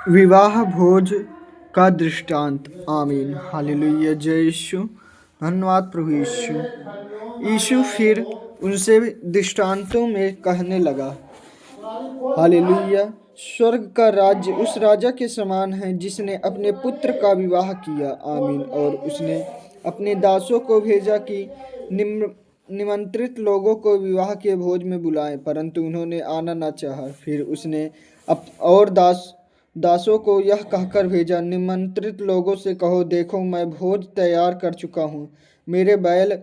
विवाह भोज का दृष्टांत। आमीन हालेलुया। जय यीशु। धन्यवाद प्रभु यीशु। यीशु फिर उनसे दृष्टांतों में कहने लगा, हालेलुया। स्वर्ग का राज्य उस राजा के समान है जिसने अपने पुत्र का विवाह किया। आमीन। और उसने अपने दासों को भेजा कि निमंत्रित लोगों को विवाह के भोज में बुलाएं, परंतु उन्होंने आना न चाहा। फिर उसने और दासों को यह कहकर भेजा, निमंत्रित लोगों से कहो, देखो मैं भोज तैयार कर चुका हूँ। मेरे बैल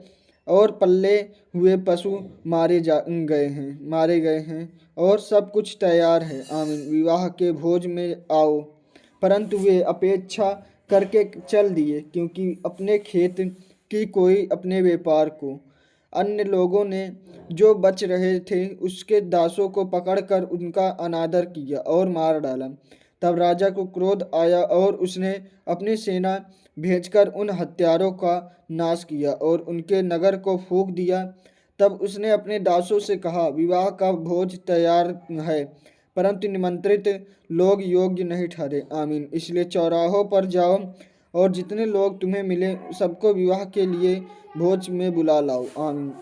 और पल्ले हुए पशु मारे गए हैं और सब कुछ तैयार है। आमीन। विवाह के भोज में आओ। परंतु वे अपेक्षा करके चल दिए, क्योंकि अपने खेत की कोई अपने व्यापार को। अन्य लोगों ने जो बच रहे थे उसके दासों को पकड़कर उनका अनादर किया और मार डाला। तब राजा को क्रोध आया और उसने अपनी सेना भेजकर उन हत्यारों का नाश किया और उनके नगर को फूंक दिया। तब उसने अपने दासों से कहा, विवाह का भोज तैयार है, परंतु निमंत्रित लोग योग्य नहीं ठहरे। आमीन। इसलिए चौराहों पर जाओ और जितने लोग तुम्हें मिले सबको विवाह के लिए भोज में बुला लाओ। आमीन।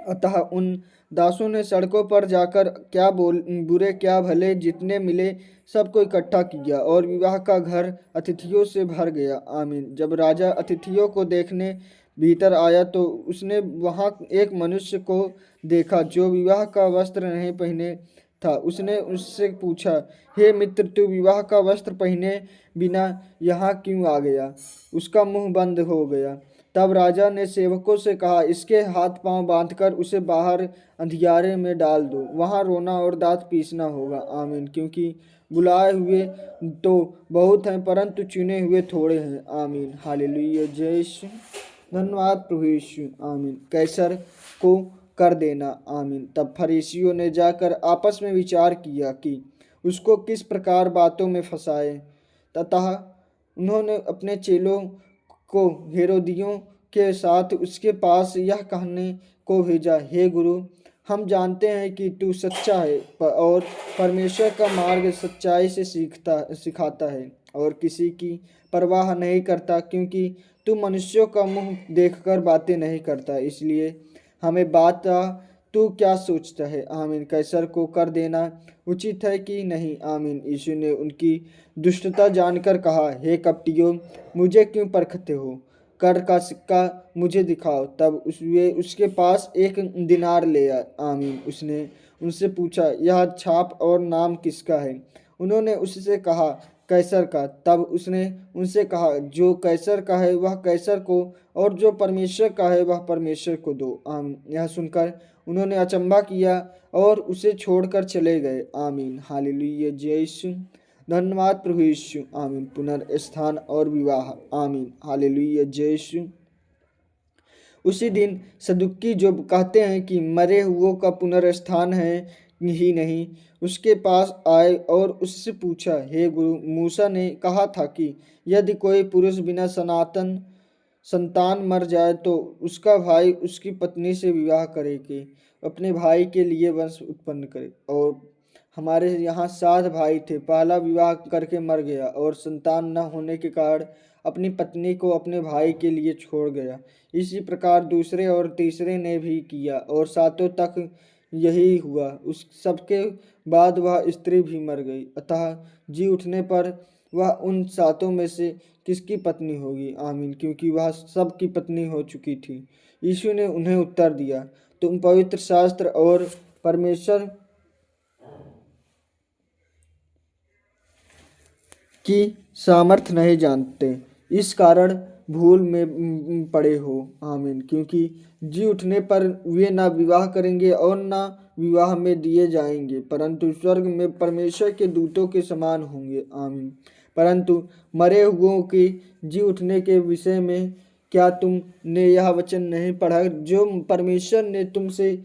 अतः उन दासों ने सड़कों पर जाकर क्या बुरे क्या भले जितने मिले सबको इकट्ठा किया और विवाह का घर अतिथियों से भर गया। आमीन। जब राजा अतिथियों को देखने भीतर आया तो उसने वहां एक मनुष्य को देखा जो विवाह का वस्त्र नहीं पहने था। उसने उससे पूछा, हे मित्र, तू विवाह का वस्त्र पहने बिना यहाँ क्यों आ गया? उसका मुंह बंद हो गया। तब राजा ने सेवकों से कहा, इसके हाथ पांव बांधकर उसे बाहर अंधियारे में डाल दो, वहां रोना और दांत पीसना होगा। आमीन। क्योंकि बुलाए हुए तो बहुत हैं, परंतु चुने हुए थोड़े हैं। आमीन हालेलुया। जय यीशु। धन्यवाद प्रभु यीशु। आमीन। कैसर को कर देना। आमीन। तब फरीसियों ने जाकर आपस में विचार किया कि उसको किस प्रकार बातों में फंसाए। ततः उन्होंने अपने चेलों को हेरोदियों के साथ उसके पास यह कहने को भेजा, हे गुरु, हम जानते हैं कि तू सच्चा है और परमेश्वर का मार्ग सच्चाई से सिखाता है और किसी की परवाह नहीं करता, क्योंकि तू मनुष्यों का मुंह देखकर बातें नहीं करता। इसलिए हमें बता, तू क्या सोचता है? आमीन। कैसर को कर देना उचित है कि नहीं? आमीन। यीशु ने उनकी दुष्टता जानकर कहा, हे कपटियों, मुझे क्यों परखते हो? कर का सिक्का मुझे दिखाओ। तब वे उसके पास एक दिनार ले आए। आमीन। उसने उनसे पूछा, यह छाप और नाम किसका है? उन्होंने उससे कहा, कैसर का। तब उसने उनसे कहा, जो कैसर का है वह कैसर को, और जो परमेश्वर का है वह परमेश्वर को दो। आमीन। यह सुनकर उन्होंने अचंभा किया और उसे छोड़कर चले गए। आमीन हालेलुया। जय यीशु। धन्यवाद प्रभु यीशु। आमीन। पुनर्स्थान और विवाह। आमीन हालेलुया। जय यीशु। उसी दिन सदुक्की जो कहते हैं कि मरे हुओं का पुनर्स्थान है ही नहीं, उसके पास आए और उससे पूछा, हे गुरु, मूसा ने कहा था कि यदि कोई पुरुष बिना संतान मर जाए तो उसका भाई उसकी पत्नी से विवाह करे कि अपने भाई के लिए वंश उत्पन्न करे। और हमारे यहाँ 7 भाई थे। पहला विवाह करके मर गया और संतान न होने के कारण अपनी पत्नी को अपने भाई के लिए छोड़ गया। इसी प्रकार दूसरे और तीसरे ने भी किया और सातों तक यही हुआ। उस सबके बाद वह स्त्री भी मर गई। अतः जी उठने पर वह उन सातों में से किसकी पत्नी होगी? आमीन। क्योंकि वह सब की पत्नी हो चुकी थी। यीशु ने उन्हें उत्तर दिया, तुम पवित्र शास्त्र और परमेश्वर की सामर्थ नहीं जानते, इस कारण भूल में पड़े हो। आमीन। क्योंकि जी उठने पर वे ना विवाह करेंगे और ना विवाह में दिए जाएंगे, परंतु स्वर्ग में परमेश्वर के दूतों के समान होंगे। आमीन। परंतु मरे हुओं के जी उठने के विषय में क्या तुमने यह वचन नहीं पढ़ा जो परमेश्वर ने तुमसे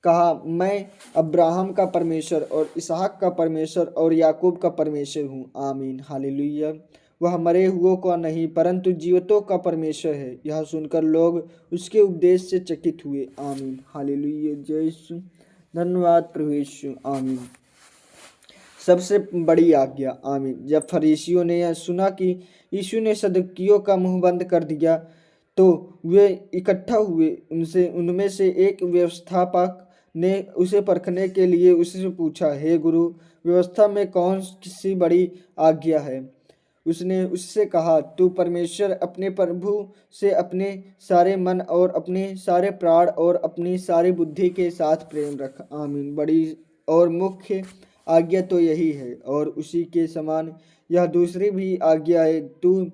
कहा, मैं अब्राहम का परमेश्वर और इसहाक का परमेश्वर और याकूब का परमेश्वर हूँ। आमीन हालेलुया। वह मरे हुओं का नहीं परंतु जीवितों का परमेश्वर है। यह सुनकर लोग उसके उपदेश से चकित हुए। आमीन हालेलुया। जय यीशु। धन्यवाद प्रभु यीशु। आमीन। सबसे बड़ी आज्ञा। आमीन। जब फरीसियों ने यह सुना कि यीशु ने सदुकियों का मुंह बंद कर दिया तो वे इकट्ठा हुए। उनसे उनमें से एक व्यवस्थापक ने उसे परखने के लिए उससे पूछा, हे गुरु, व्यवस्था में कौन सी बड़ी आज्ञा है? उसने उससे कहा, तू परमेश्वर अपने प्रभु से अपने सारे मन और अपने सारे प्राण और अपनी सारी बुद्धि के साथ प्रेम रख। आमीन। बड़ी और मुख्य आज्ञा तो यही है, और उसी के समान यह दूसरी भी आज्ञा है, तू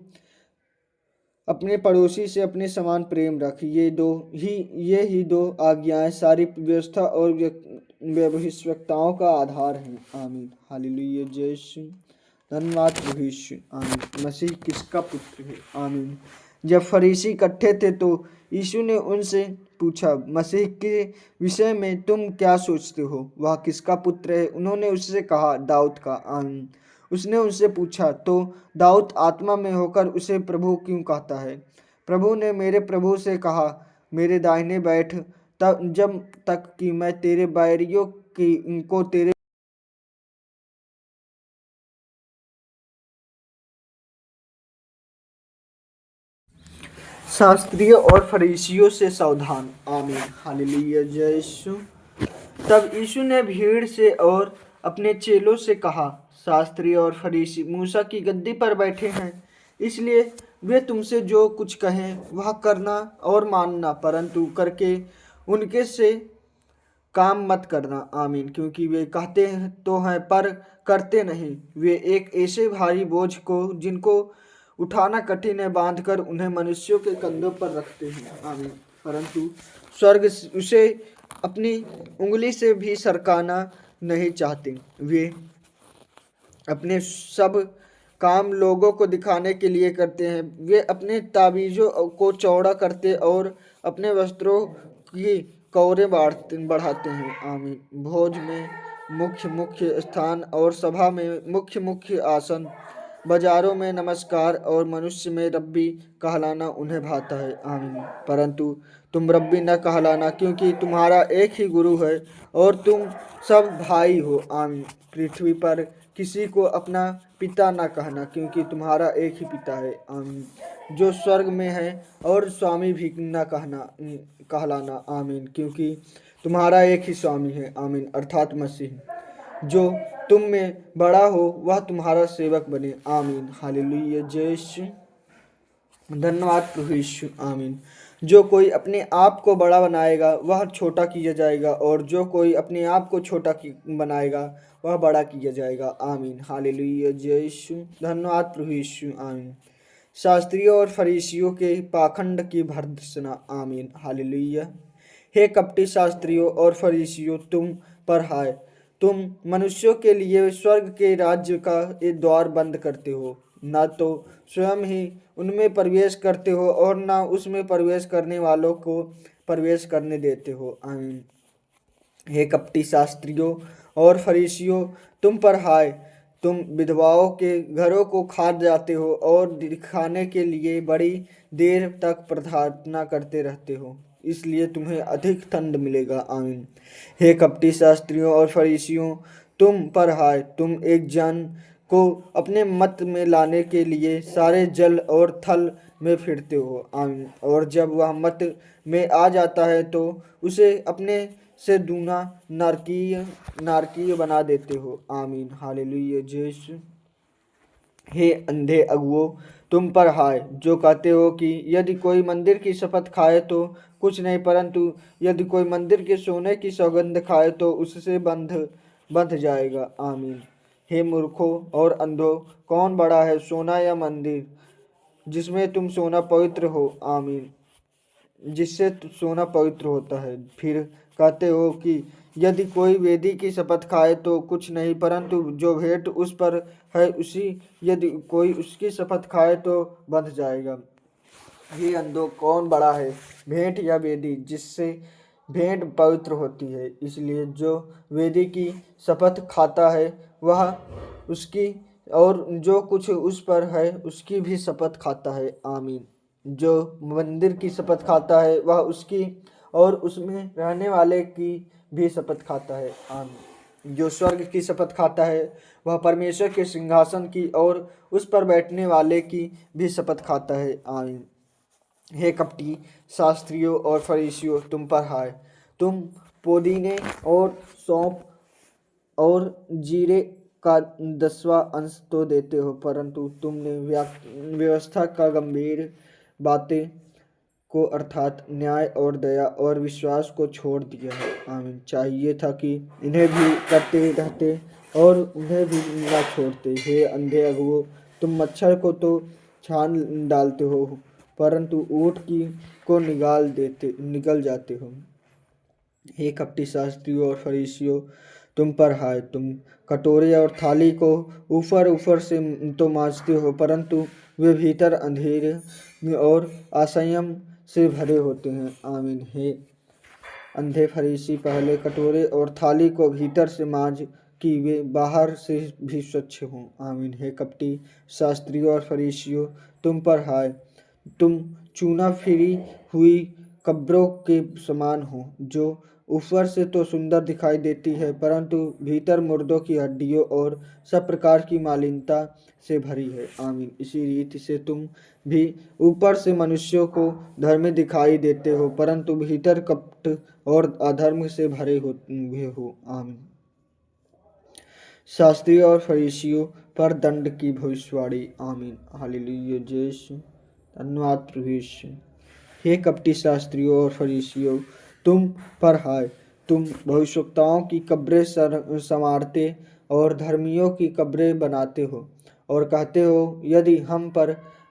अपने पड़ोसी से अपने समान प्रेम रख। ये ही दो आज्ञाएं सारी व्यवस्था और भविष्यवक्ताओं का आधार हैं। आमीन। हालेलुया। जय श्री धन्यवाद प्रभु यीशु। आमीन। मसीह किसका पुत्र है? आमीन। जब फरीसी इकट्ठे थे तो यीशु ने उनसे पूछा, मसीह के विषय में तुम क्या सोचते हो? वह किसका पुत्र है? उन्होंने उससे कहा, दाऊद का। आमीन। उसने उनसे पूछा, तो दाऊद आत्मा में होकर उसे प्रभु क्यों कहता है? प्रभु ने मेरे प्रभु से कहा, मेरे दाहिने बैठ, तब जब तक कि मैं तेरे बैरियों की को तेरे। शास्त्रियों और फरीसियों से सावधान। आमीन। हालेलुया। जय यीशु। तब यीशु ने भीड़ से और अपने चेलों से कहा, शास्त्री और फरीसी मूसा की गद्दी पर बैठे हैं, इसलिए वे तुमसे जो कुछ कहें वह करना और मानना, परंतु करके उनके से काम मत करना। आमीन। क्योंकि वे कहते हैं तो हैं पर करते नहीं। वे एक ऐसे भारी बोझ को जिनको उठाना कठिन है बांधकर उन्हें मनुष्यों के कंधों पर रखते हैं। आमीन। परंतु स्वर्ग उसे अपनी उंगली से भी सरकाना नहीं चाहते। वे अपने सब काम लोगों को दिखाने के लिए करते हैं। वे अपने ताबीज़ों को चौड़ा करते और अपने वस्त्रों की कौरें बढ़ाते हैं। आमीन। भोज में मुख्य मुख्य स्थान और सभा में मुख्य मुख्य आसन, बाजारों में नमस्कार और मनुष्य में रब्बी कहलाना उन्हें भाता है। आमीन। परंतु तुम रब्बी न कहलाना, क्योंकि तुम्हारा एक ही गुरु है और तुम सब भाई हो। आमीन। पृथ्वी पर किसी को अपना पिता न कहना, क्योंकि तुम्हारा एक ही पिता है। आमीन। जो स्वर्ग में है, और स्वामी भी न कहलाना। आमीन। क्योंकि तुम्हारा एक ही स्वामी है। आमीन। अर्थात मसीह। जो तुम में बड़ा हो वह तुम्हारा सेवक बने। आमीन। हालेलुया। जय श्री धन्यवाद प्रभु यीशु। आमीन। जो कोई अपने आप को बड़ा बनाएगा वह छोटा किया जाएगा, और जो कोई अपने आप को छोटा बनाएगा वह बड़ा किया जाएगा। आमीन। हालेलुया। जय यीशु। धन्यवाद प्रभु यीशु। आमीन। शास्त्रियों और फरीसियों के पाखंड की भर्त्सना। आमीन। हालेलुया। हे कपटी शास्त्रियों और फरीसियों, तुम पर हाय, तुम मनुष्यों के लिए स्वर्ग के राज्य का एक द्वार बंद करते हो। न तो स्वयं ही उनमें प्रवेश करते हो और न उसमें प्रवेश करने वालों को प्रवेश करने देते हो। आमीन। हे कपटी शास्त्रियों और फरीसियों, तुम पर हाय, तुम विधवाओं के घरों को खा जाते हो और दिखाने के लिए बड़ी देर तक प्रार्थना करते रहते हो, इसलिए तुम्हें अधिक दंड मिलेगा। आमीन। हे कपटी शास्त्रियों और फरीसियों, तुम पर हाय, तुम एक जन को अपने मत में लाने के लिए सारे जल और थल में फिरते हो। आमीन। और जब वह मत में आ जाता है तो उसे अपने से दूना नारकीय बना देते हो। आमीन। हालेलुया। जय। हे अंधे अगुओं, तुम पर हाय, जो कहते हो कि यदि कोई मंदिर की शपथ खाए तो कुछ नहीं, परंतु यदि कोई मंदिर के सोने की सौगंध खाए तो उससे बंध जाएगा। आमीन। हे मूर्खों और अंधों, कौन बड़ा है, सोना या मंदिर जिसमें तुम सोना पवित्र हो? आमीन। जिससे सोना पवित्र होता है। फिर कहते हो कि यदि कोई वेदी की शपथ खाए तो कुछ नहीं, परंतु जो भेंट उस पर है उसी यदि कोई उसकी शपथ खाए तो बंध जाएगा। हे अंधों, कौन बड़ा है, भेंट या वेदी जिससे भेंट पवित्र होती है? इसलिए जो वेदी की शपथ खाता है वह उसकी, और जो कुछ उस पर है उसकी भी शपथ खाता है। आमीन। जो मंदिर की शपथ खाता है वह उसकी और उसमें रहने वाले की भी शपथ खाता है। आमीन। जो स्वर्ग की शपथ खाता है वह परमेश्वर के सिंहासन की और उस पर बैठने वाले की भी शपथ खाता है। आमीन। हे कपटी शास्त्रियों और फरीसियों, तुम पर हाय। तुम पुदीने और सौंफ और जीरे का 10वां अंश तो देते हो, परंतु तुमने व्यवस्था का गंभीर बातें को अर्थात न्याय और दया और विश्वास को छोड़ दिया है। आमीन। चाहिए था कि इन्हें भी करते रहते और उन्हें भी न छोड़ते। हे अंधे अगुओं, तुम मच्छर को तो छान डालते हो, परंतु ऊँट की को निगल जाते हो। हे कपटी शास्त्रियों और फरीसियों, तुम पर हाय। तुम कटोरे और थाली को ऊपर ऊपर से तो मांजते हो, परंतु वे भीतर अंधेरे और असंयम से भरे होते हैं। आमीन। हे अंधे फरीसी, पहले कटोरे और थाली को भीतर से मांज कि वे बाहर से भी स्वच्छ हों। आमीन। हे कपटी शास्त्रियों और फरीसियों, तुम पर हाय। तुम चूना फिरी हुई कब्रों के समान हो, जो ऊपर से तो सुंदर दिखाई देती है, परंतु भीतर मुर्दों की हड्डियों और सब प्रकार की मालिन्यता से भरी है। आमीन। इसी रीति से तुम भी ऊपर से मनुष्यों को धर्मी दिखाई देते हो, परंतु भीतर कपट और अधर्म से भरे हुए हो। आमीन। शास्त्रियों और फरीसियों पर दंड की भविष्यवाणी। आमीन। हालेलुया। जय यीशु। धन्यवाद प्रभु यीशु। हे कपटी शास्त्रियों और फरीसियों, तुम पर हाय। तुम भविष्यवक्ताओं की कब्रें संवारते और धर्मियों की कब्रें बनाते हो और कहते हो, यदि हम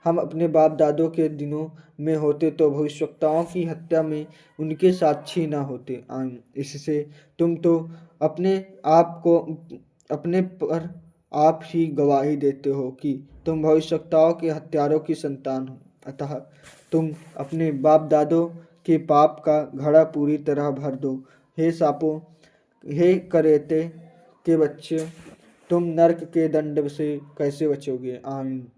अपने बाप दादों के दिनों में होते तो भविष्यवक्ताओं की हत्या में उनके साक्षी न होते। आमीन। इससे तुम तो अपने आप को अपने पर आप ही गवाही देते हो कि तुम भविष्यवक्ताओं के हत्यारों की संतान हो। अतः तुम अपने बाप दादों के पाप का घड़ा पूरी तरह भर दो। हे सापों, हे करेते के बच्चे, तुम नरक के दंड से कैसे बचोगे। आमीन।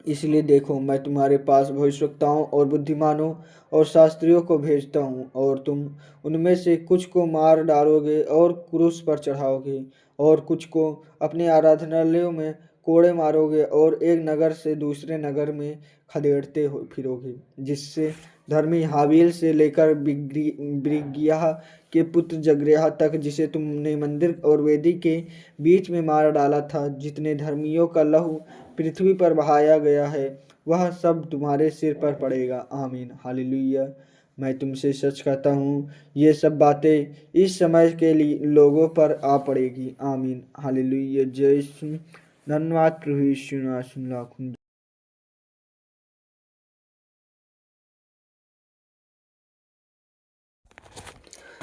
इसलिए देखो, मैं तुम्हारे पास भविष्यवक्ताओं और बुद्धिमानों और शास्त्रियों को भेजता हूँ, और तुम उनमें से कुछ को मार डालोगे और क्रूस पर चढ़ाओगे, और कुछ को अपने आराधनालयों में कोड़े मारोगे और एक नगर से दूसरे नगर में खदेड़ते फिरोगे, जिससे धर्मी हाबील से लेकर बिरिग्याह के पुत्र जगर्याह तक, जिसे तुमने मंदिर और वेदी के बीच में मार डाला था, जितने धर्मियों का लहू पृथ्वी पर बहाया गया है, वह सब तुम्हारे सिर पर पड़ेगा। आमीन। हालेलुया। मैं तुमसे सच कहता हूँ, ये सब बातें इस समय के लिए लोगों पर आ पड़ेगी। आमीन। हालेलुया। जय यीशु। धन्यवाद प्रभु यीशु।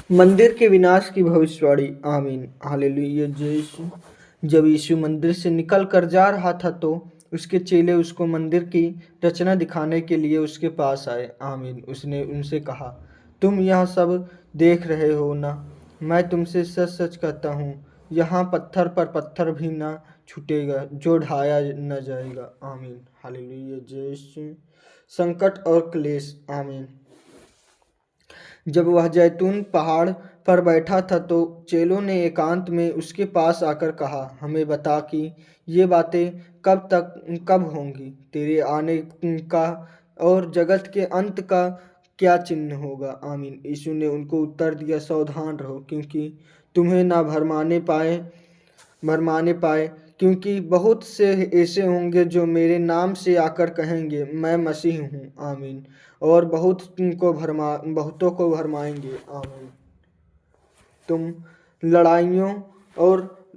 मंदिर के विनाश की भविष्यवाणी। आमीन। हालेलुया। जय यीशु। जब यीशु मंदिर से निकल कर जा रहा था तो उसके चेले उसको मंदिर की रचना दिखाने के लिए उसके पास आए। आमीन। उसने उनसे कहा, तुम यह सब देख रहे हो ना? मैं तुमसे सच सच कहता हूँ, यहाँ पत्थर पर पत्थर भी ना छूटेगा जो ढाया न जाएगा। आमीन। हालेलुया। जय यीशु। संकट और क्लेश। आमीन। जब वह जैतून पहाड़ पर बैठा था तो चेलों ने एकांत में उसके पास आकर कहा, हमें बता कि ये बातें कब होंगी, तेरे आने का और जगत के अंत का क्या चिन्ह होगा। आमीन। यीशु ने उनको उत्तर दिया, सावधान रहो, क्योंकि तुम्हें ना भरमाने पाए, क्योंकि बहुत से ऐसे होंगे जो मेरे नाम से आकर कहेंगे, मैं मसीह हूँ। आमीन। और बहुतों को भरमाएंगे। आमीन। तुम लड़ाइयों और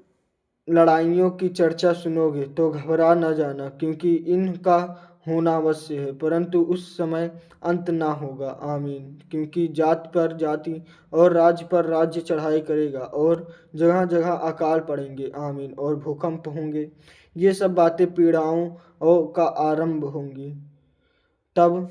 लड़ाइयों की चर्चा सुनोगे तो घबरा न जाना, क्योंकि इनका होना अवश्य है, परंतु उस समय अंत ना होगा। आमीन। क्योंकि जाति पर जाति और राज्य पर राज्य चढ़ाई करेगा, और जगह जगह अकाल पड़ेंगे। आमीन। और भूकंप होंगे। ये सब बातें पीड़ाओं का आरंभ होंगी। तब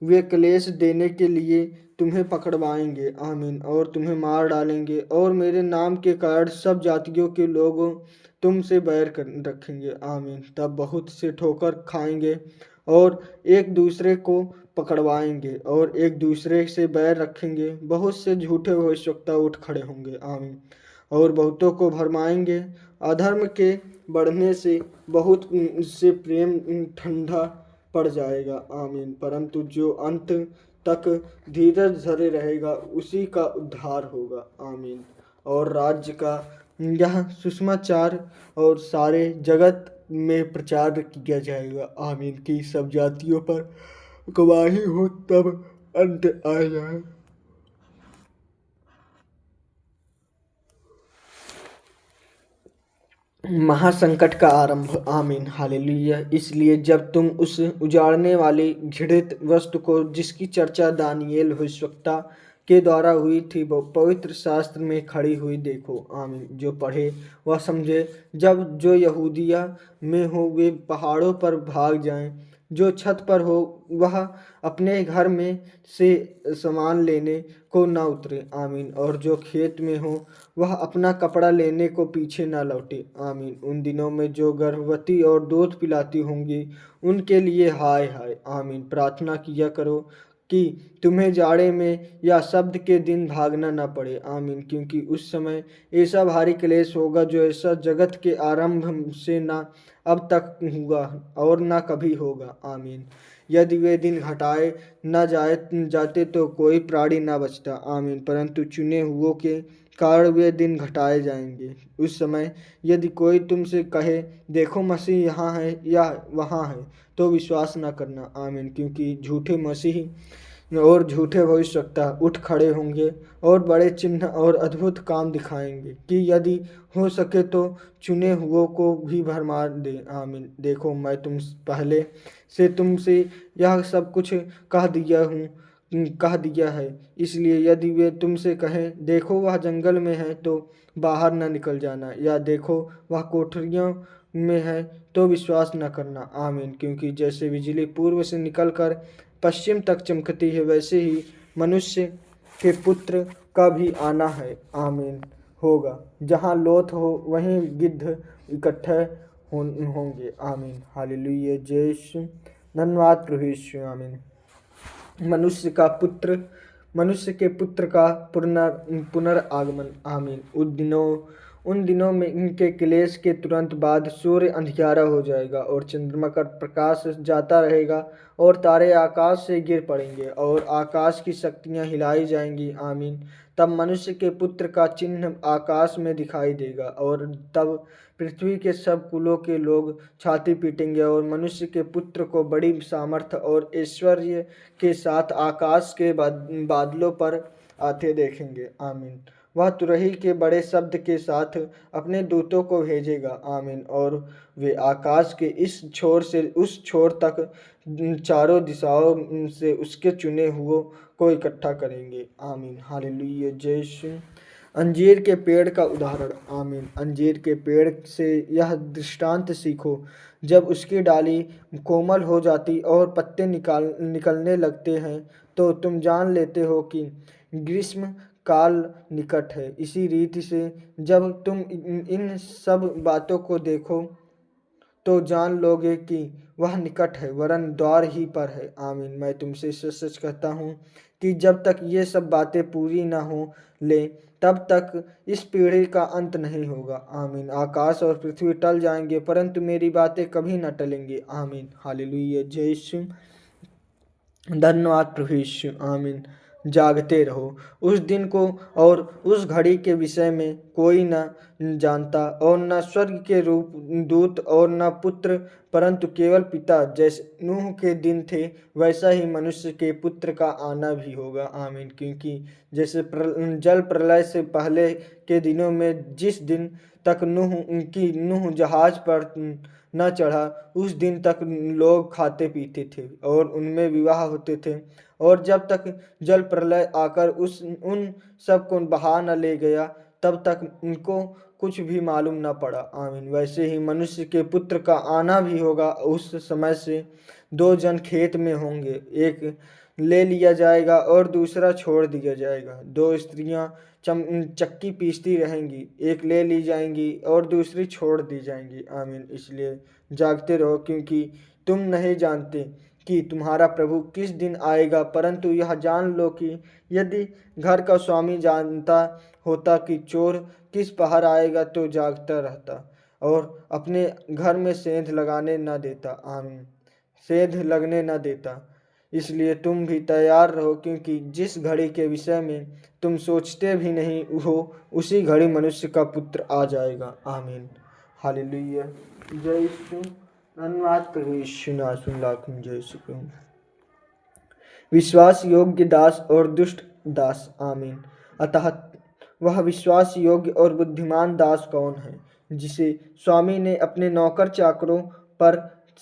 वे क्लेश देने के लिए तुम्हें पकड़वाएंगे। आमीन। और तुम्हें मार डालेंगे, और मेरे नाम के कारण सब जातियों के लोग तुमसे बैर कर रखेंगे। आमीन। तब बहुत से ठोकर खाएंगे और एक दूसरे को पकड़वाएंगे और एक दूसरे से बैर रखेंगे। बहुत से झूठे भविष्यवक्ता उठ खड़े होंगे। आमीन। और बहुतों को भरमाएंगे। अधर्म के बढ़ने से बहुत से प्रेम ठंडा पड़ जाएगा। आमीन। परंतु जो अंत तक धीरज धरे रहेगा उसी का उद्धार होगा। आमीन। और राज्य का यह सुषमाचार और सारे जगत में प्रचार किया जाएगा। आमीन। की सब जातियों पर गवाही हो तब अंत आ जाए। महासंकट का आरंभ। आमीन। हालेलुया। इसलिए जब तुम उस उजाड़ने वाली घृणित वस्तु को जिसकी चर्चा दानियेल भविष्यवक्ता के द्वारा हुई थी वो पवित्र शास्त्र में खड़ी हुई देखो। आमीन। जो पढ़े वह समझे। जब जो यहूदिया में हो वे पहाड़ों पर भाग जाएं, जो छत पर हो वह अपने घर में से सामान लेने को न उतरे। आमीन। और जो खेत में हो वह अपना कपड़ा लेने को पीछे न लौटे। आमीन। उन दिनों में जो गर्भवती और दूध पिलाती होंगी उनके लिए हाय हाय। आमीन। प्रार्थना किया करो कि तुम्हें जाड़े में या शब्द के दिन भागना न पड़े। आमीन। क्योंकि उस समय ऐसा भारी क्लेश होगा जो ऐसा जगत के आरंभ से न अब तक हुआ और न कभी होगा। आमीन। यदि वे दिन घटाए न जाते तो कोई प्राणी न बचता। आमीन। परंतु चुने हुओं के कारण वे दिन घटाए जाएंगे। उस समय यदि कोई तुमसे कहे देखो मसीह यहाँ है या वहाँ है तो विश्वास न करना। आमीन। क्योंकि झूठे मसीह और झूठे भविष्यवक्ता उठ खड़े होंगे और बड़े चिन्ह और अद्भुत काम दिखाएंगे कि यदि हो सके तो चुने हुओं को भी भरमा दे। आमीन। देखो मैं तुम पहले से तुमसे यह सब कुछ कह दिया है। इसलिए यदि वे तुमसे कहें देखो वह जंगल में है तो बाहर न निकल जाना, या देखो वह कोठरियों में है तो विश्वास न करना। आमीन। क्योंकि जैसे बिजली पूर्व से निकलकर पश्चिम तक चमकती है वैसे ही मनुष्य के पुत्र का भी आना है। आमीन। होगा। जहाँ लोथ हो वहीं गिद्ध इकट्ठे होंगे। आमीन। हालेलुया। जय यीशु। धन्यवाद प्रभु यीशु। आमीन। मनुष्य के पुत्र का पुनरागमन। आमीन। उन दिनों में इनके क्लेश के तुरंत बाद सूर्य अंधियारा हो जाएगा और चंद्रमा का प्रकाश जाता रहेगा और तारे आकाश से गिर पड़ेंगे और आकाश की शक्तियां हिलाई जाएंगी। आमीन। तब मनुष्य के पुत्र का चिन्ह आकाश में दिखाई देगा और तब पृथ्वी के सब कुलों के लोग छाती पीटेंगे और मनुष्य के पुत्र को बड़ी सामर्थ और ऐश्वर्य के साथ आकाश के बादलों पर आते देखेंगे। आमीन। वह तुरही के बड़े शब्द के साथ अपने दूतों को भेजेगा। आमीन। और वे आकाश के इस छोर से उस छोर तक चारों दिशाओं से उसके चुने हुओं को इकट्ठा करेंगे। आमीन। हालेलुया। जय यीशु। अंजीर के पेड़ का उदाहरण। आमीन। अंजीर के पेड़ से यह दृष्टांत सीखो, जब उसकी डाली कोमल हो जाती और पत्ते निकलने लगते हैं तो तुम जान लेते हो कि ग्रीष्म काल निकट है। इसी रीति से जब तुम इन सब बातों को देखो तो जान लोगे कि वह निकट है, वरन द्वार ही पर है। आमीन। मैं तुमसे सच सच कहता हूँ कि जब तक ये सब बातें पूरी न हो ले तब तक इस पीढ़ी का अंत नहीं होगा। आमीन। आकाश और पृथ्वी टल जाएंगे परंतु मेरी बातें कभी न टलेंगी। आमीन। हालेलुया। जय यीशु। धन्यवाद प्रभु यीशु। आमीन। जागते रहो। उस दिन को और उस घड़ी के विषय में कोई न जानता और न स्वर्ग के रूप दूत और न पुत्र परंतु केवल पिता। जैसे नूह के दिन थे वैसा ही मनुष्य के पुत्र का आना भी होगा। आमीन। क्योंकि जैसे जल प्रलय से पहले के दिनों में जिस दिन तक नूह जहाज पर न चढ़ा उस दिन तक लोग खाते पीते थे और उनमें विवाह होते थे, और जब तक जल प्रलय आकर उन सब को बहा न ले गया तब तक उनको कुछ भी मालूम न पड़ा। आमीन। वैसे ही मनुष्य के पुत्र का आना भी होगा। उस समय से दो जन खेत में होंगे, एक ले लिया जाएगा और दूसरा छोड़ दिया जाएगा। दो स्त्रियां चक्की पीसती रहेंगी, एक ले ली जाएंगी और दूसरी छोड़ दी जाएंगी। आमीन। इसलिए जागते रहो क्योंकि तुम नहीं जानते कि तुम्हारा प्रभु किस दिन आएगा, परंतु यह जान लो कि यदि घर का स्वामी जानता होता कि चोर किस पहर आएगा तो जागता रहता और अपने घर में सेंध लगाने न देता। आमीन। सेंध लगने न देता। इसलिए तुम भी तैयार रहो, क्योंकि जिस घड़ी के विषय में तुम सोचते भी नहीं हो उसी घड़ी मनुष्य का पुत्र आ जाएगा। आमीन। हालेलुया। जय यीशु। धन्यवाद प्रभु यीशु नासुन लाखुम जय यीशु प्रभु। विश्वास योग्य दास और दुष्ट दास। आमीन। अतः वह विश्वास योग्य और बुद्धिमान दास कौन है, जिसे स्वामी ने अपने नौकर चाकरों पर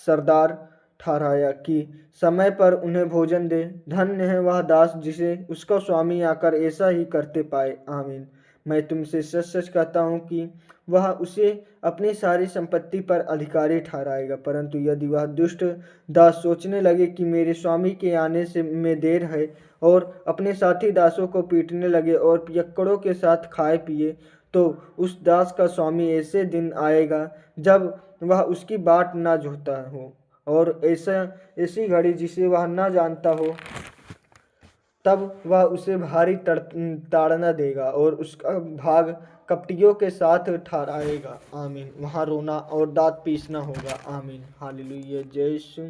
सरदार ठहराया कि समय पर उन्हें भोजन दे। धन्य है वह दास जिसे उसका स्वामी आकर ऐसा ही करते पाए। आमीन। मैं तुमसे सच सच कहता हूँ कि वह उसे अपनी सारी संपत्ति पर अधिकारी ठहराएगा। परंतु यदि वह दुष्ट दास सोचने लगे कि मेरे स्वामी के आने से में देर है और अपने साथी दासों को पीटने लगे और पियक्कड़ों के साथ खाए पिए, तो उस दास का स्वामी ऐसे दिन आएगा जब वह उसकी बाट ना जोहता हो और ऐसी घड़ी जिसे वह न जानता हो, तब वह उसे भारी ताड़ना देगा और उसका भाग कपटियों के साथ ठहराएगा। आमीन। वहाँ रोना और दांत पीसना होगा। आमीन। हालेलुया। जय यीशु।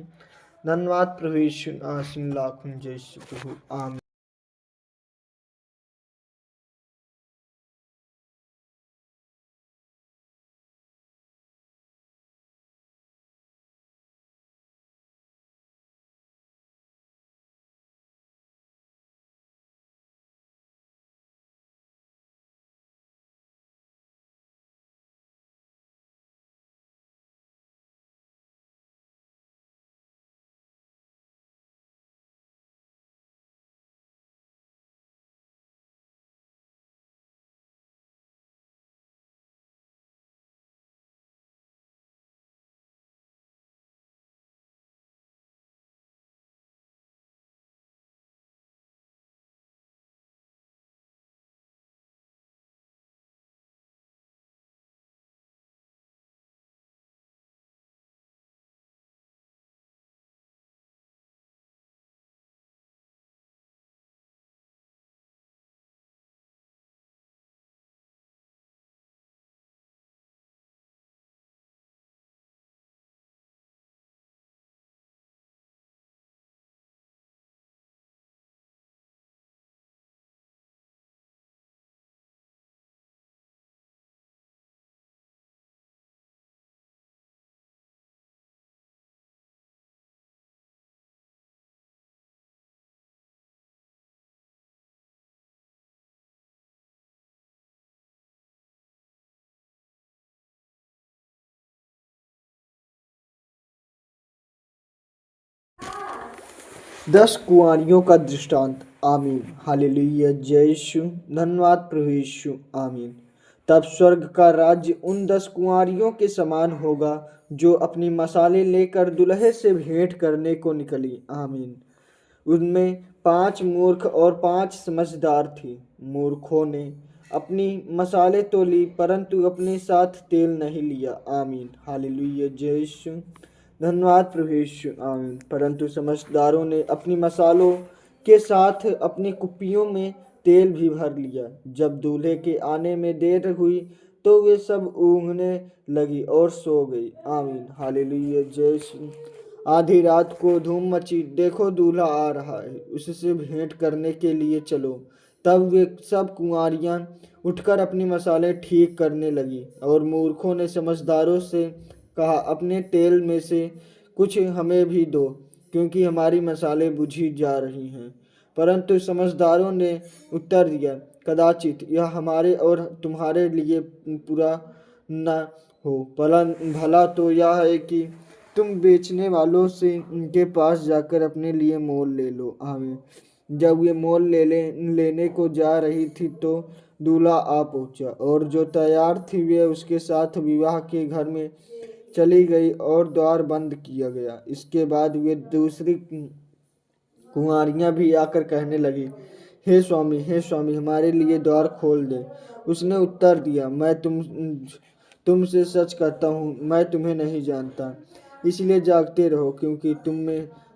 धन्यवाद प्रभु यीशु नासुन लाखुम जय यीशु प्रभु। आमीन। दस कुंवारियों का दृष्टांत। आमीन। हालेलुया। जय यीशु। धन्यवाद प्रभु यीशु। आमीन। तब स्वर्ग का राज्य उन 10 कुंवारियों के समान होगा जो अपनी मसाले लेकर दुल्हे से भेंट करने को निकली। आमीन। उनमें 5 मूर्ख और 5 समझदार थी। मूर्खों ने अपनी मसाले तो ली, परंतु अपने साथ तेल नहीं लिया। आमीन। हालेलुया। जय यीशु। धन्यवाद प्रभु यीशु। आमीन। परंतु समझदारों ने अपनी मसालों के साथ अपनी कुप्पियों में तेल भी भर लिया। जब दूल्हे के आने में देर हुई तो वे सब ऊँघने लगी और सो गई। आमीन। हालेलुया। जय यीशु। आधी रात को धूम मची, देखो दूल्हा आ रहा है, उससे भेंट करने के लिए चलो। तब वे सब कुंवारियां उठकर अपनी मसाले ठीक करने लगी। और मूर्खों ने समझदारों से कहा, अपने तेल में से कुछ हमें भी दो, क्योंकि हमारी मसाले बुझी जा रही हैं। परंतु समझदारों ने उत्तर दिया, कदाचित यह हमारे और तुम्हारे लिए पूरा न हो। भला तो यह है कि तुम बेचने वालों से उनके पास जाकर अपने लिए मोल ले लो। आमीन। जब वे मोल लेने को जा रही थी तो दूल्हा आ पहुंचा, और जो तैयार थी वे उसके साथ विवाह के घर में चली गई और द्वार बंद किया गया। इसके बाद वे दूसरी कुंवारियां भी आकर कहने लगी, हे स्वामी, हमारे लिए द्वार खोल दे। उसने उत्तर दिया, मैं तुमसे सच कहता हूँ, मैं तुम्हें नहीं जानता। इसलिए जागते रहो, क्योंकि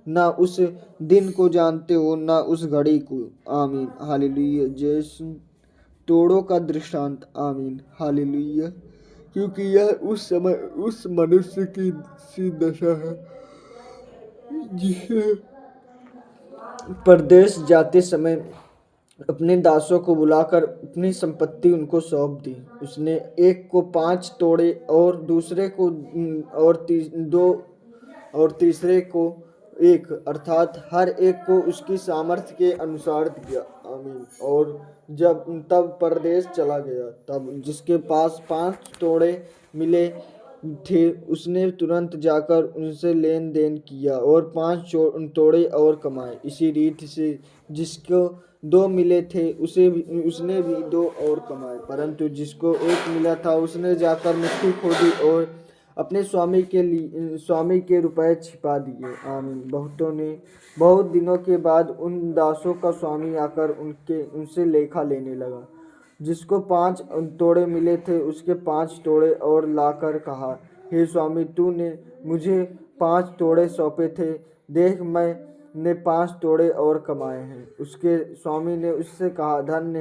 ना उस दिन को जानते हो ना उस घड़ी को। आमीन हालेलुया। जैसे तोड़ों का दृष्टांत। आमीन हालेलुया। क्योंकि यह उस समय उस मनुष्य की सी दशा है जिसने परदेश जाते समय अपने दासों को बुलाकर अपनी संपत्ति उनको सौंप दी। उसने एक को 5 तोड़े और दूसरे को दो और तीसरे को एक, अर्थात हर एक को उसकी सामर्थ्य के अनुसार दिया। आमीन। और जब तब परदेश चला गया, तब जिसके पास 5 तोड़े मिले थे उसने तुरंत जाकर उनसे लेन देन किया और 5 तोड़े और कमाए। इसी रीति से जिसको 2 मिले थे उसने भी 2 और कमाए। परंतु जिसको 1 मिला था उसने जाकर मिट्टी खोदी और अपने स्वामी के रुपए छिपा दिए। आमीन। बहुत दिनों के बाद उन दासों का स्वामी आकर उनसे लेखा लेने लगा। जिसको 5 तोड़े मिले थे उसके 5 तोड़े और लाकर कहा, हे स्वामी, तूने मुझे 5 तोड़े सौंपे थे, देख मैंने 5 तोड़े और कमाए हैं। उसके स्वामी ने उससे कहा, धन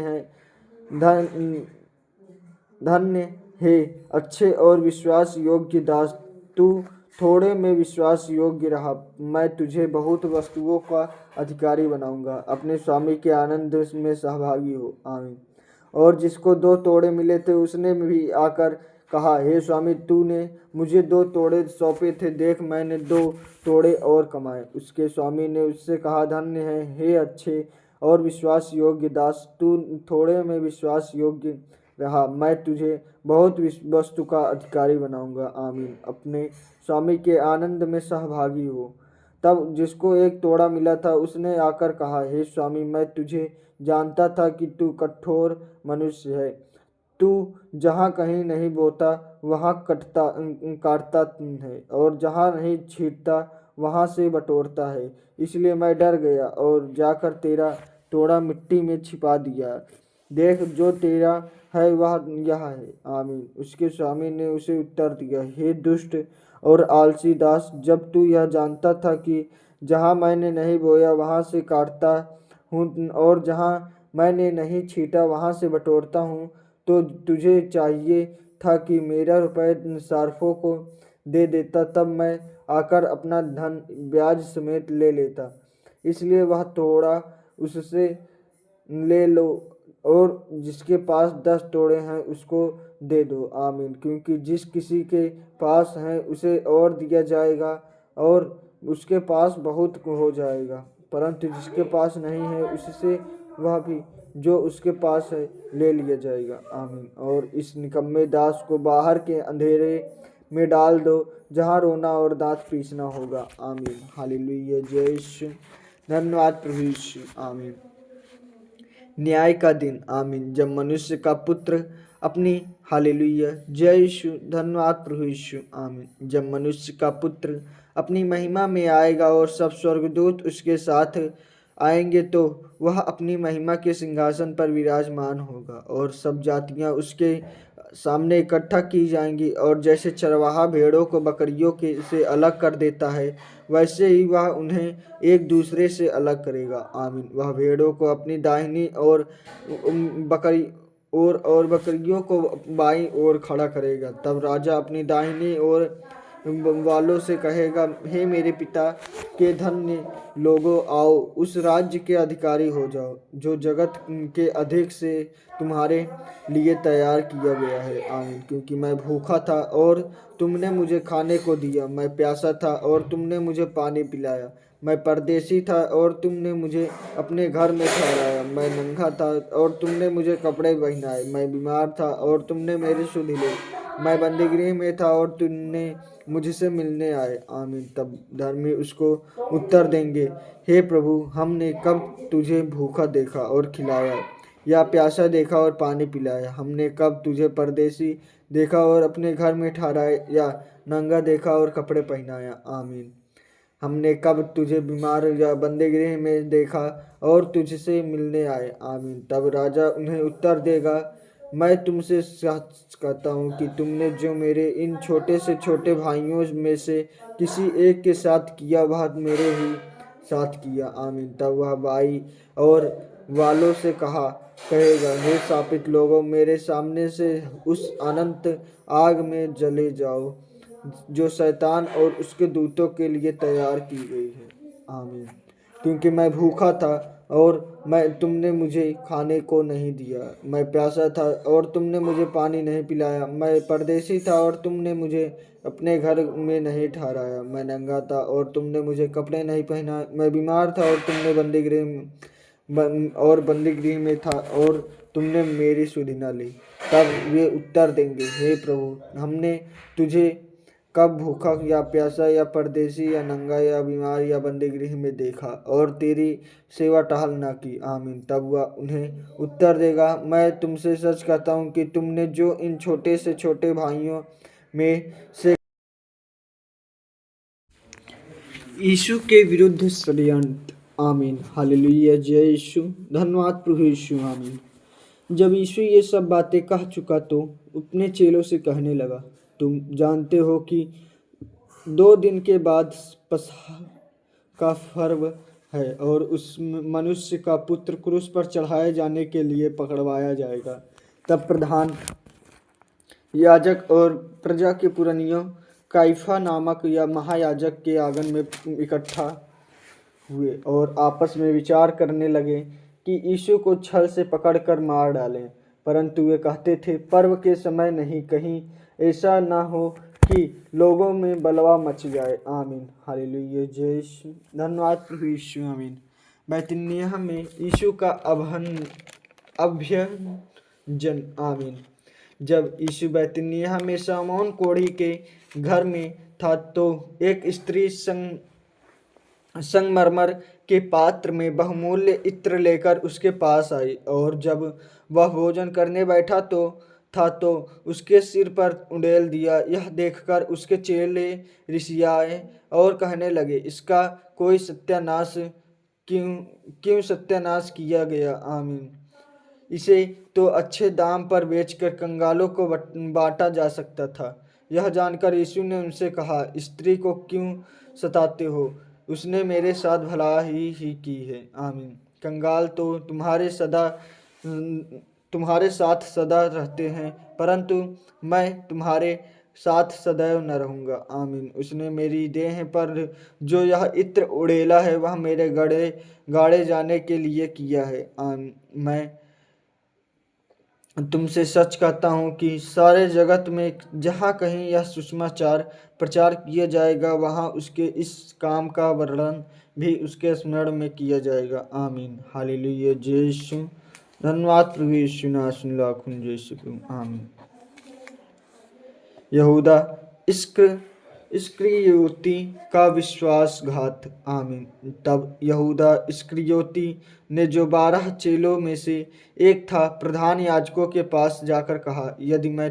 धन्य हे अच्छे और विश्वास योग्य दास, तू थोड़े में विश्वास योग्य रहा, मैं तुझे बहुत वस्तुओं का अधिकारी बनाऊंगा। अपने स्वामी के आनंद में सहभागी हो। आमीन। और जिसको 2 तोड़े मिले थे उसने भी आकर कहा, हे स्वामी, तूने मुझे 2 तोड़े सौंपे थे, देख मैंने 2 तोड़े और कमाए। उसके स्वामी ने उससे कहा, धन्य है हे अच्छे और विश्वास योग्य दास, तू थोड़े में विश्वास योग्य रहा, मैं तुझे बहुत वस्तु का अधिकारी बनाऊंगा। आमीन। अपने स्वामी के आनंद में सहभागी हो। तब जिसको 1 तोड़ा मिला था उसने आकर कहा, हे स्वामी, मैं तुझे जानता था कि तू कठोर मनुष्य है। तू जहाँ कहीं नहीं बोता वहाँ काटता है और जहाँ नहीं छींटता वहाँ से बटोरता है। इसलिए मैं डर गया और जाकर तेरा तोड़ा मिट्टी में छिपा दिया। देख, जो तेरा है वह यह है। आमीन। उसके स्वामी ने उसे उत्तर दिया, हे दुष्ट और आलसी दास, जब तू यह जानता था कि जहाँ मैंने नहीं बोया वहाँ से काटता हूँ और जहाँ मैंने नहीं छीटा वहाँ से बटोरता हूँ, तो तुझे चाहिए था कि मेरा रुपये सार्फों को दे देता, तब मैं आकर अपना धन ब्याज समेत ले लेता। इसलिए वह थोड़ा उससे ले लो और जिसके पास 10 तोड़े हैं उसको दे दो। आमीन। क्योंकि जिस किसी के पास है उसे और दिया जाएगा और उसके पास बहुत हो जाएगा, परंतु जिसके पास नहीं है उससे वह भी जो उसके पास है ले लिया जाएगा। आमीन। और इस निकम्मे दास को बाहर के अंधेरे में डाल दो, जहाँ रोना और दांत पीसना होगा। आमीन हालेलुया। जय यीशु। धन्यवाद प्रभु यीशु। आमीन। न्याय का दिन। आमीन। जब मनुष्य का पुत्र अपनी हालेलुया। जय यीशु। धन्यवाद प्रभु यीशु। आमीन। जब मनुष्य का पुत्र अपनी महिमा में आएगा और सब स्वर्गदूत उसके साथ आएंगे, तो वह अपनी महिमा के सिंहासन पर विराजमान होगा और सब जातियां उसके सामने इकट्ठा की जाएंगी। और जैसे चरवाहा भेड़ों को बकरियों के से अलग कर देता है, वैसे ही वह उन्हें एक दूसरे से अलग करेगा। आमीन। वह भेड़ों को अपनी दाहिनी और बकरी और बकरियों को बाईं ओर खड़ा करेगा। तब राजा अपनी दाहिनी ओर वालों से कहेगा, हे मेरे पिता के धन्य लोगों, आओ उस राज्य के अधिकारी हो जाओ जो जगत के अधिक से तुम्हारे लिए तैयार किया गया है। आमीन। क्योंकि मैं भूखा था और तुमने मुझे खाने को दिया, मैं प्यासा था और तुमने मुझे पानी पिलाया, मैं परदेशी था और तुमने मुझे अपने घर में ठहराया, मैं नंगा था और तुमने मुझे कपड़े पहनाए, मैं बीमार था और तुमने मेरे सुध लिए, मैं बंदीगृह में था और तुमने मुझसे मिलने आए। आमीन। तब धर्मी उसको उत्तर देंगे, हे प्रभु, हमने कब तुझे भूखा देखा और खिलाया, या प्यासा देखा और पानी पिलाया? हमने कब तुझे परदेशी देखा और अपने घर में ठहराया, या नंगा देखा और कपड़े पहनाया? आमीन। हमने कब तुझे बीमार या बंदीगृह में देखा और तुझसे मिलने आए? आमीन। तब राजा उन्हें उत्तर देगा, मैं तुमसे सच कहता हूँ कि तुमने जो मेरे इन छोटे से छोटे भाइयों में से किसी एक के साथ किया, वह मेरे ही साथ किया। आमीन। तब वह भाई और वालों से कहेगा, हे शापित लोगों, मेरे सामने से उस अनंत आग में जले जाओ जो शैतान और उसके दूतों के लिए तैयार की गई है। आमीन। क्योंकि मैं भूखा था और तुमने मुझे खाने को नहीं दिया, मैं प्यासा था और तुमने मुझे पानी नहीं पिलाया, मैं परदेशी था और तुमने मुझे अपने घर में नहीं ठहराया, मैं नंगा था और तुमने मुझे कपड़े नहीं पहनाए, मैं बीमार था और तुमने बंदीगृह में था और तुमने मेरी सुधि न ली। तब वे उत्तर देंगे, हे प्रभु, हमने तुझे कब भूखा या प्यासा या परदेशी या नंगा या बीमार या बंदीगृह में देखा और तेरी सेवा टहल न की। आमीन। तब वह उन्हें उत्तर देगा, मैं तुमसे सच कहता हूँ कि तुमने जो इन छोटे से छोटे भाइयों में से यीशु के विरुद्ध षड्यंत्र। आमीन। हालेलुया। जय यीशु। धन्यवाद प्रभु यीशु। आमीन। जब यीशु ये सब बातें कह चुका तो अपने चेलों से कहने लगा, तुम जानते हो कि 2 दिन के बाद पसहा का पर्व है और उस मनुष्य का पुत्र क्रूस पर चढ़ाए जाने के लिए पकड़वाया जाएगा। तब प्रधान याजक और प्रजा के पुरनियों काइफा नामक या महायाजक के आंगन में इकट्ठा हुए और आपस में विचार करने लगे कि यीशु को छल से पकड़कर मार डालें। परंतु वे कहते थे, पर्व के समय नहीं, कहीं ऐसा ना हो कि लोगों में बलवा मच जाए। आमीन। हालेलुया। जय यीशु। धन्यवाद प्रभु यीशु। आमीन। बैतनिय्याह में यीशु का अभ्यंजन। आमीन। जब यीशु बैतनिय्याह में शमौन कोढ़ी के घर में था तो एक स्त्री संगमरमर के पात्र में बहुमूल्य इत्र लेकर उसके पास आई और जब वह भोजन करने बैठा तो उसके सिर पर उंडेल दिया। यह देखकर उसके चेले रिसियाए और कहने लगे, इसका कोई सत्यानाश क्यों सत्यानाश किया गया। आमीन। इसे तो अच्छे दाम पर बेचकर कंगालों को बांटा जा सकता था। यह जानकर यीशु ने उनसे कहा, स्त्री को क्यों सताते हो, उसने मेरे साथ भलाई ही की है। आमीन। कंगाल तो तुम्हारे साथ सदा रहते हैं, परंतु मैं तुम्हारे साथ सदैव न रहूँगा। आमीन। उसने मेरी देह पर जो यह इत्र उड़ेला है वह मेरे गाड़े जाने के लिए किया है। आमीन। मैं तुमसे सच कहता हूँ कि सारे जगत में जहाँ कहीं यह सुसमाचार प्रचार किया जाएगा वहाँ उसके इस काम का वर्णन भी उसके स्मरण में किया जाएगा। आमीन। हालेलुया। जय यीशु। धन्यवाद प्रभु यीशु। ना सुन लाखुन जय यीशु। आमीन। यहूदा इस्करियोती का विश्वासघात। आमीन। तब यहूदा इस्करियोती ने, जो 12 चेलों में से एक था, प्रधान याजकों के पास जाकर कहा, यदि मैं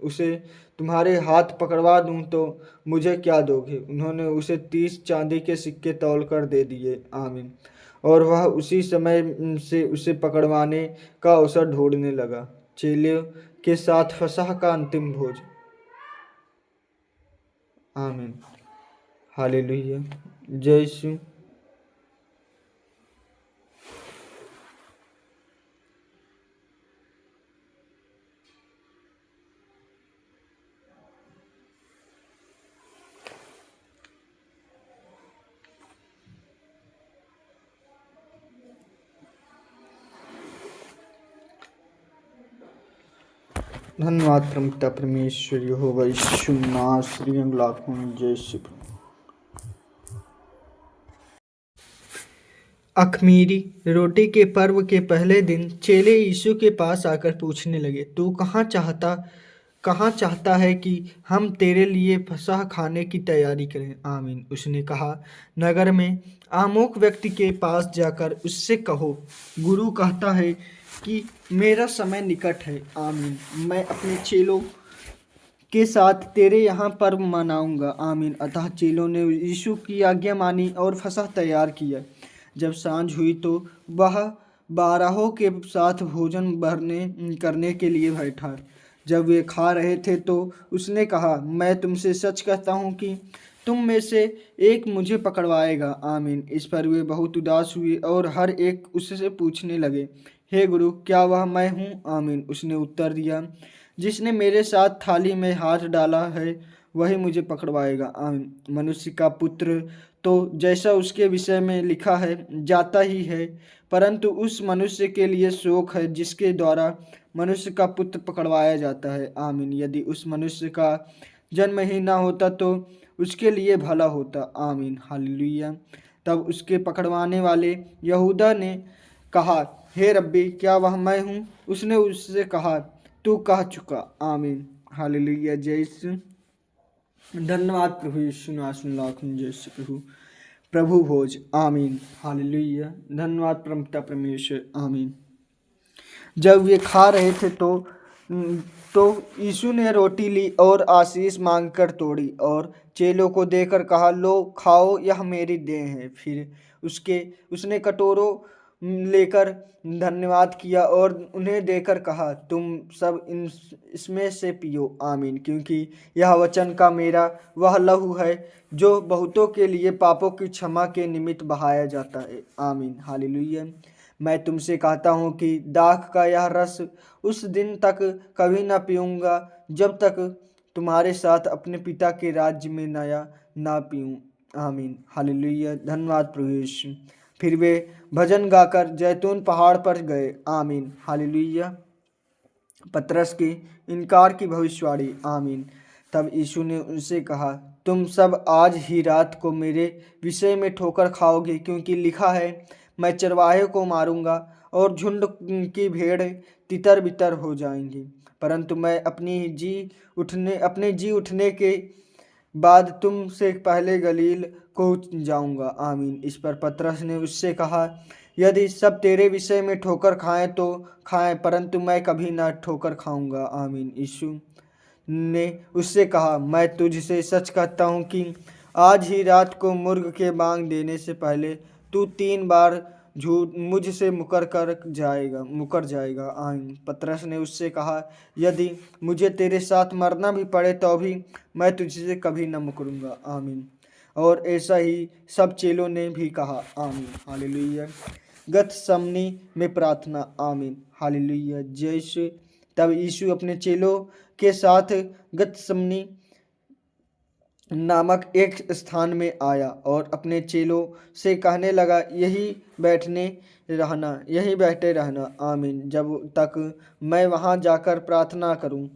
उसे तुम्हारे हाथ पकड़वा दूं तो मुझे क्या दोगे। उन्होंने उसे 30 चांदी के सिक्के तौलकर दे दिए। आमीन। और वह उसी समय से उसे पकड़वाने का अवसर ढूंढने लगा। चेलों के साथ फसह का अंतिम भोज। आमीन। हालेलुया। जय यीशु। धन्यवाद परमपिता परमेश्वर यहोवा यीशु नासरी लाखों जय श्री। अख़मीरी रोटी के पर्व के पहले दिन चेले यीशु के पास आकर पूछने लगे, तू कहाँ चाहता है कि हम तेरे लिए फसह खाने की तैयारी करें। आमीन। उसने कहा, नगर में आमुक व्यक्ति के पास जाकर उससे कहो, गुरु कहता है कि मेरा समय निकट है। आमीन। मैं अपने चेलों के साथ तेरे यहाँ पर्व मनाऊंगा। आमीन। अतः चेलों ने यीशु की आज्ञा मानी और फसह तैयार किया। जब सांझ हुई तो वह 12 के साथ भोजन करने के लिए बैठा। जब वे खा रहे थे तो उसने कहा, मैं तुमसे सच कहता हूँ कि तुम में से एक मुझे पकड़वाएगा। आमीन। इस पर वे बहुत उदास हुए और हर एक उससे पूछने लगे, हे गुरु, क्या वह मैं हूँ? आमीन। उसने उत्तर दिया, जिसने मेरे साथ थाली में हाथ डाला है वही मुझे पकड़वाएगा। आमीन। मनुष्य का पुत्र तो जैसा उसके विषय में लिखा है जाता ही है, परंतु उस मनुष्य के लिए शोक है जिसके द्वारा मनुष्य का पुत्र पकड़वाया जाता है। आमीन। यदि उस मनुष्य का जन्म ही ना होता तो उसके लिए भला होता। आमीन। हालेलुया। तब उसके पकड़वाने वाले यहूदा ने कहा, हे रब्बी, क्या वह मैं हूँ? उसने उससे कहा, तू कह चुका। आमीन। हालेलुया। जय यीशु। धन्यवाद प्रभु यीशु, नासुन लाखन जय यीशु प्रभु। प्रभु भोज। आमीन। हालेलुया। धन्यवाद परमपिता परमेश्वर। आमीन। जब वे खा रहे थे तो यीशु ने रोटी ली और आशीष मांगकर तोड़ी और चेलों को देकर कहा, लो खाओ, यह मेरी देह है। फिर उसने कटोरों लेकर धन्यवाद किया और उन्हें देकर कहा, तुम सब इसमें से पियो। आमीन। क्योंकि यह वचन का मेरा वह लहू है जो बहुतों के लिए पापों की क्षमा के निमित्त बहाया जाता है। आमीन। हालेलुया। मैं तुमसे कहता हूँ कि दाख का यह रस उस दिन तक कभी न पीऊँगा जब तक तुम्हारे साथ अपने पिता के राज्य में नया ना पीऊँ। आमीन। हालेलुया। धन्यवाद प्रभु यीशु। फिर वे भजन गाकर जैतून पहाड़ पर गए। आमीन। हालेलुया। पतरस के इनकार की भविष्यवाणी। आमीन। तब यीशु ने उनसे कहा, तुम सब आज ही रात को मेरे विषय में ठोकर खाओगे, क्योंकि लिखा है, मैं चरवाहे को मारूंगा और झुंड की भेड़ तितर बितर हो जाएंगी। परंतु मैं अपने जी उठने के बाद तुम से पहले गलील को जाऊंगा। आमीन। इस पर पतरस ने उससे कहा, यदि सब तेरे विषय में ठोकर खाएं तो खाएं, परंतु मैं कभी ना ठोकर खाऊंगा। आमीन। यीशु ने उससे कहा, मैं तुझसे सच कहता हूँ कि आज ही रात को मुर्ग के बांग देने से पहले तू 3 बार झूठ मुझसे मुकर जाएगा। आमीन। पतरस ने उससे कहा, यदि मुझे तेरे साथ मरना भी पड़े तो भी मैं तुझसे कभी न मुकरूंगा। आमीन। और ऐसा ही सब चेलों ने भी कहा। आमीन। हालेलुया। गतसमनी में प्रार्थना। आमीन। हालेलुया। जय यीशु। तब यीशु अपने चेलों के साथ गतसमनी नामक एक स्थान में आया और अपने चेलों से कहने लगा, यहीं बैठे रहना। आमीन। जब तक मैं वहां जाकर प्रार्थना करूं।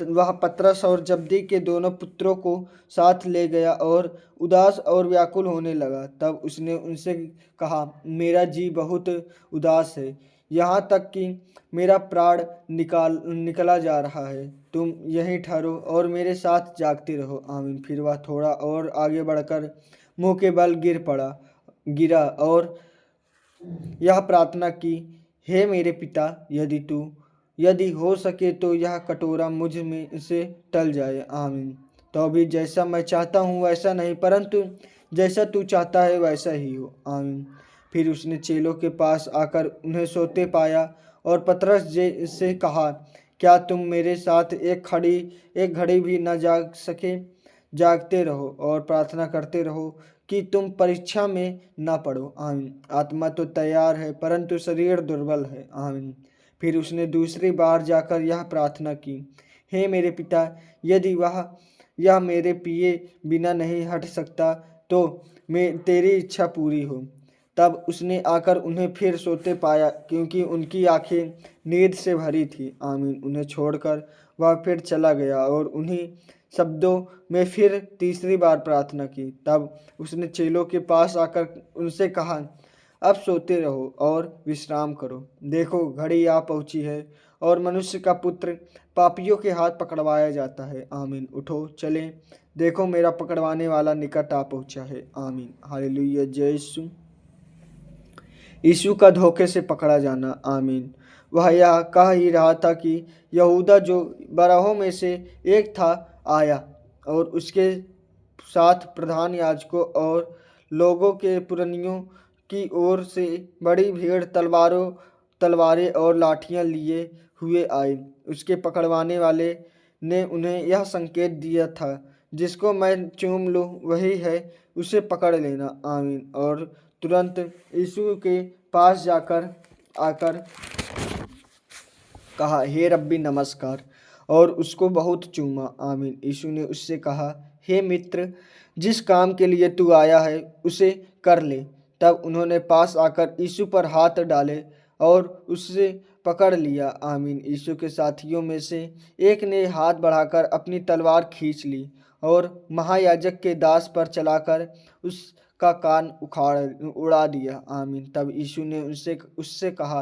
वह पतरस और जब्दी के दोनों पुत्रों को साथ ले गया और उदास और व्याकुल होने लगा। तब उसने उनसे कहा, मेरा जी बहुत उदास है, यहाँ तक कि मेरा प्राण निकला जा रहा है। तुम यहीं ठहरो और मेरे साथ जागते रहो। आमीन। फिर वह थोड़ा और आगे बढ़कर मुंह के बल गिरा और यह प्रार्थना की, हे मेरे पिता, यदि हो सके तो यह कटोरा मुझ में से टल जाए। आमीन। तो अभी जैसा मैं चाहता हूँ वैसा नहीं, परंतु जैसा तू चाहता है वैसा ही हो। आमीन। फिर उसने चेलों के पास आकर उन्हें सोते पाया और पतरस से कहा, क्या तुम मेरे साथ एक घड़ी भी न जाग सके? जागते रहो और प्रार्थना करते रहो कि तुम परीक्षा में ना पड़ो। आमीन। आत्मा तो तैयार है परंतु शरीर दुर्बल है। आमीन। फिर उसने दूसरी बार जाकर यह प्रार्थना की, हे मेरे पिता, यदि यह मेरे पिए बिना नहीं हट सकता तो तेरी इच्छा पूरी हो। तब उसने आकर उन्हें फिर सोते पाया, क्योंकि उनकी आंखें नींद से भरी थी। आमीन। उन्हें छोड़कर वह फिर चला गया और उन्हीं शब्दों में फिर तीसरी बार प्रार्थना की। तब उसने चेलों के पास आकर उनसे कहा, अब सोते रहो और विश्राम करो। देखो, घड़ी आ पहुंची है और मनुष्य का पुत्र पापियों के हाथ पकड़वाया जाता है। आमीन। उठो, चलें, देखो मेरा पकड़वाने वाला निकट आ पहुंचा है। आमीन। हालेलुया। जय यीशु। यीशु का धोखे से पकड़ा जाना। आमीन। वह यह कह ही रहा था कि यहूदा, जो बारहों में से एक था, आया और उसके साथ प्रधान याजकों और लोगों के पुरनियों की ओर से बड़ी भीड़ तलवारें और लाठियां लिए हुए आए। उसके पकड़वाने वाले ने उन्हें यह संकेत दिया था, जिसको मैं चूम लूँ वही है, उसे पकड़ लेना। आमीन। और तुरंत यीशु के पास जाकर आकर कहा, हे रब्बी नमस्कार, और उसको बहुत चूमा। आमीन। यीशु ने उससे कहा, हे मित्र, जिस काम के लिए तू आया है उसे कर ले। तब उन्होंने पास आकर यीशु पर हाथ डाले और उससे पकड़ लिया। आमीन। यीशु के साथियों में से एक ने हाथ बढ़ाकर अपनी तलवार खींच ली और महायाजक के दास पर चलाकर उसका कान उड़ा दिया। आमीन। तब यीशु ने उससे कहा,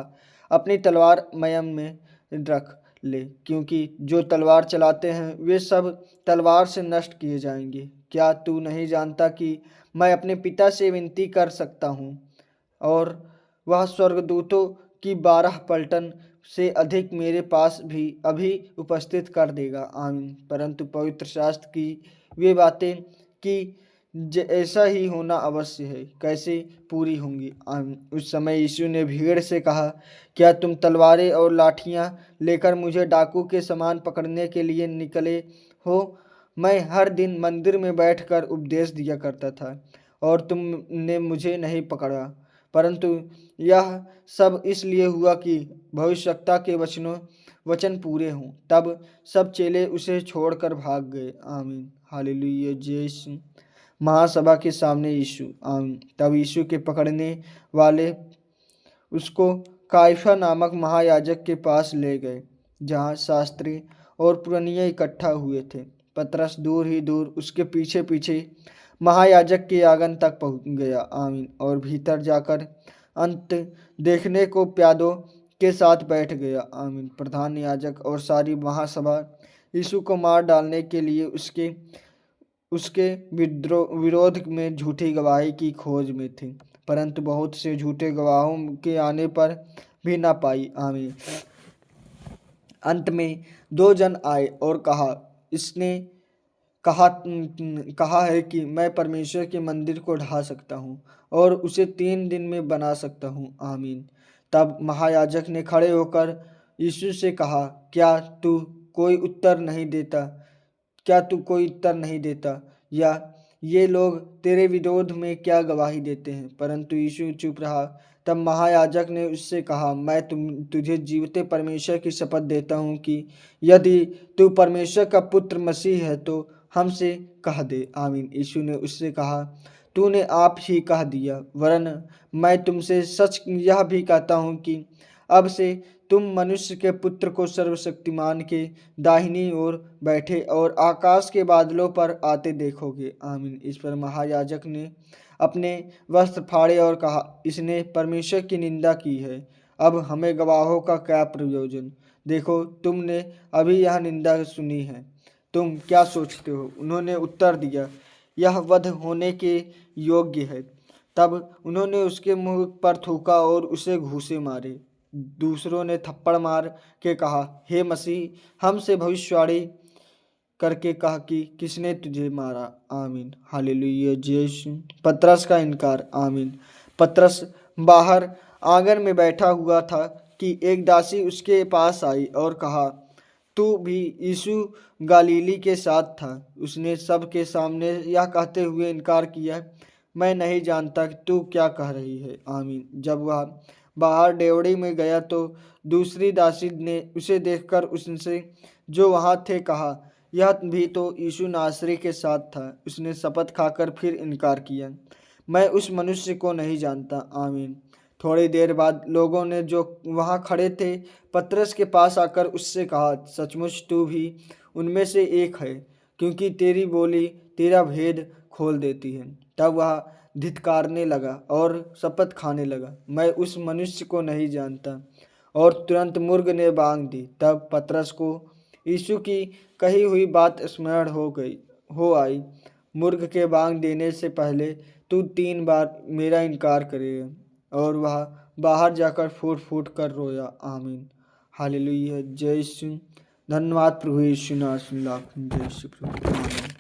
अपनी तलवार मयम में रख ले, क्योंकि जो तलवार चलाते हैं वे सब तलवार से नष्ट किए जाएंगे। क्या तू नहीं जानता कि मैं अपने पिता से विनती कर सकता हूँ और वह स्वर्गदूतों की 12 पलटन से अधिक मेरे पास भी अभी उपस्थित कर देगा। आमीन। परंतु पवित्र शास्त्र की वे बातें कि ऐसा ही होना अवश्य है, कैसे पूरी होंगी। आमीन। उस समय यीशु ने भीड़ से कहा, क्या तुम तलवारें और लाठियां लेकर मुझे डाकू के समान पकड़ने के लिए निकले हो? मैं हर दिन मंदिर में बैठकर उपदेश दिया करता था और तुमने मुझे नहीं पकड़ा, परंतु यह सब इसलिए हुआ कि भविष्यवक्ता के वचन पूरे हों। तब सब चेले उसे छोड़कर भाग गए। आमीन। हालेलुया। जय यीशु। महासभा के सामने यीशु। आमीन। तब यीशु के पकड़ने वाले उसको काइफा नामक महायाजक के पास ले गए, जहाँ शास्त्री और पुरनिये इकट्ठा हुए थे। पतरस दूर ही दूर उसके पीछे पीछे महायाजक के आंगन तक पहुंच गया। आमीन। और भीतर जाकर अंत देखने को प्यादों के साथ बैठ गया। आमीन। प्रधान याजक और सारी महासभा यीशु को मार डालने के लिए उसके विरोध में झूठी गवाही की खोज में थे, परंतु बहुत से झूठे गवाहों के आने पर भी ना पाई। आमीन। अंत में 2 जन आए और कहा, इसने कहा है कि मैं परमेश्वर के मंदिर को ढा सकता हूँ और उसे 3 दिन में बना सकता हूँ। आमीन। तब महायाजक ने खड़े होकर यीशु से कहा, क्या तू कोई उत्तर नहीं देता? या ये लोग तेरे विरोध में क्या गवाही देते हैं? परंतु यीशु चुप रहा। तब महायाजक ने उससे कहा, मैं तुझे जीवते परमेश्वर की शपथ देता हूँ कि यदि तू परमेश्वर का पुत्र मसीह है तो हमसे कह दे। आमीन। यीशु ने उससे कहा, तूने आप ही कह दिया, वरन मैं तुमसे सच यह भी कहता हूँ कि अब से तुम मनुष्य के पुत्र को सर्वशक्तिमान के दाहिनी ओर बैठे और आकाश के बादलों पर आते देखोगे। आमीन। इस पर महायाजक ने अपने वस्त्र फाड़े और कहा, इसने परमेश्वर की निंदा की है। अब हमें गवाहों का क्या प्रयोजन? देखो, तुमने अभी यह निंदा सुनी है, तुम क्या सोचते हो? उन्होंने उत्तर दिया, यह वध होने के योग्य है। तब उन्होंने उसके मुंह पर थूका और उसे घूंसे मारे। दूसरों ने थप्पड़ मार के कहा, हे मसीह, हमसे भविष्यवाणी करके कहा कि किसने तुझे मारा। आमीन। हालेलुया। जय यीशु। पतरस का इनकार। आमीन। पतरस बाहर आंगन में बैठा हुआ था कि एक दासी उसके पास आई और कहा, तू भी यीशु गलीली के साथ था। उसने सबके सामने यह कहते हुए इनकार किया, मैं नहीं जानता कि तू क्या कह रही है। आमीन। जब वह बाहर डेवढ़ी में गया तो दूसरी दासी ने उसे देखकर उससे जो वहाँ थे कहा, यह भी तो यीशु नासरी के साथ था। उसने शपथ खाकर फिर इनकार किया, मैं उस मनुष्य को नहीं जानता। आमीन। थोड़ी देर बाद लोगों ने जो वहाँ खड़े थे पतरस के पास आकर उससे कहा, सचमुच तू भी उनमें से एक है, क्योंकि तेरी बोली तेरा भेद खोल देती है। तब वह धिक्कारने लगा और शपथ खाने लगा, मैं उस मनुष्य को नहीं जानता, और तुरंत मुर्ग ने बांग दी। तब पतरस को यीशु की कही हुई बात स्मरण हो आई, मुर्ग के बांग देने से पहले तू 3 बार मेरा इनकार करेगा। और वह बाहर जाकर फूट फूट कर रोया। आमीन। हालेलुया। जय यीशु। धन्यवाद प्रभु यीशु नाथ। जय यीशु प्रभु। आमीन।